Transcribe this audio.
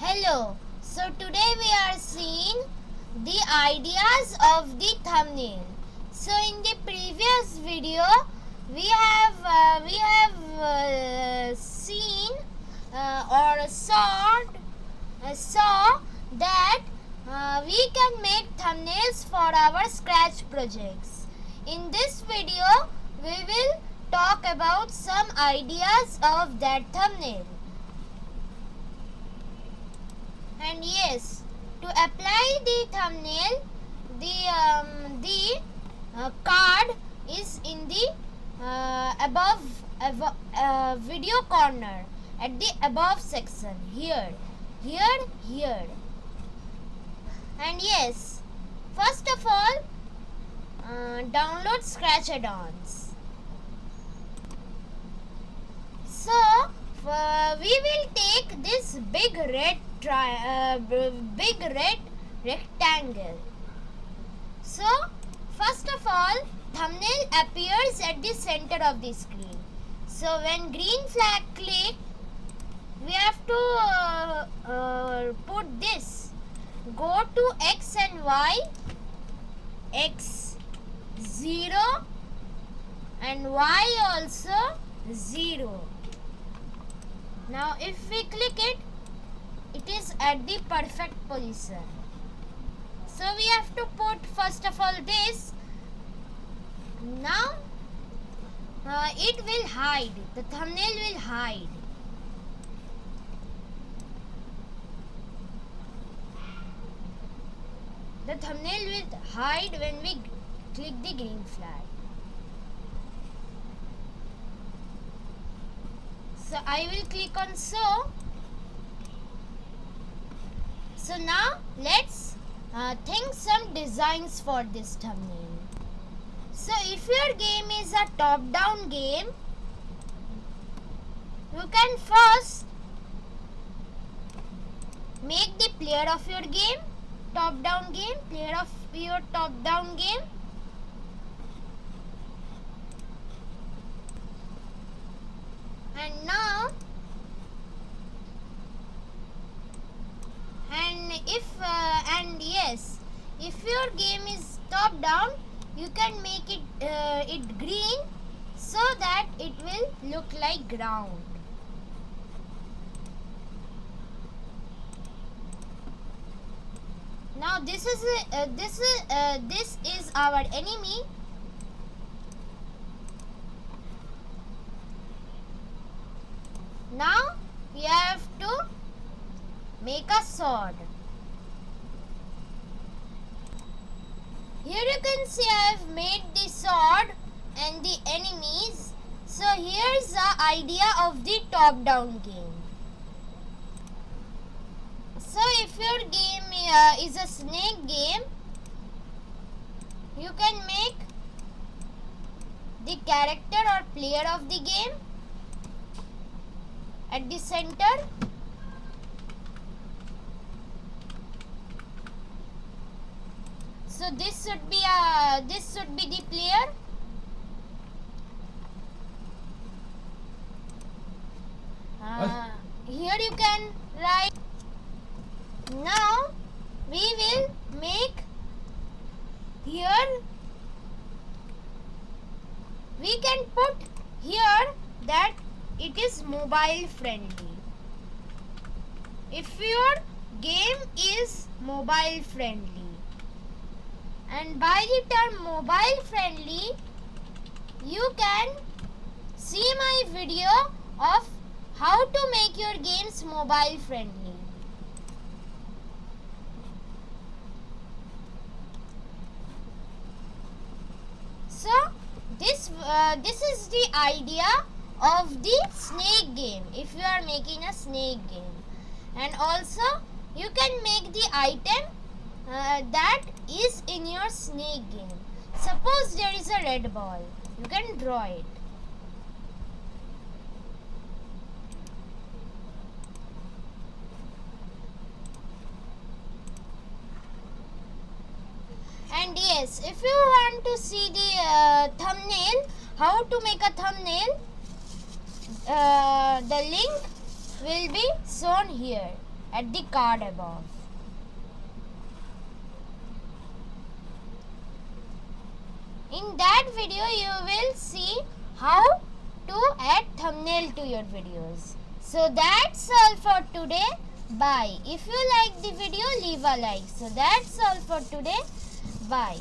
Hello. So today we are seeing the ideas of the thumbnail. So in the previous video we have seen or saw that we can make thumbnails for our Scratch projects. In this video we will talk about some ideas of that thumbnail. And yes, to apply the thumbnail, the card is in the above video corner at the above section here. And yes, first of all, download Scratch add-ons. So we will take this big red rectangle. So first of all, thumbnail appears at the center of the screen. So when green flag click, we have to put this. Go to X and Y, X 0 and Y also 0. Now if we click it, it is at the perfect position. So we have to put first of all this. Now it will hide. The thumbnail will hide. The thumbnail will hide when we click the green flag. So I will click on so. So now let's think some designs for this thumbnail. So if your game is a top-down game, you can first make the player of your game top-down game, player of your top-down game. And now, if your game is top down, you can make it green so that it will look like ground. Now this is our enemy. Now we have to make a sword. Here you can see I have made the sword and the enemies. So here's the idea of the top-down game. So if your game is a snake game, you can make the character or player of the game at the center. So this should be the player. Here you can write. Now we will make here. We can put here that it is mobile friendly. If your game is mobile friendly, and by the term mobile friendly, you can see my video of how to make your games mobile friendly. So this is the idea of the snake game if you are making a snake game. And also you can make the item that is in your snake game. Suppose there is a red ball, you can draw it. And yes, if you want to see the thumbnail, how to make a thumbnail, the link will be shown here. at the card above. In that video you will see how to add thumbnail to your videos. So that's all for today. Bye. If you like the video, leave a like. So that's all for today. Bye.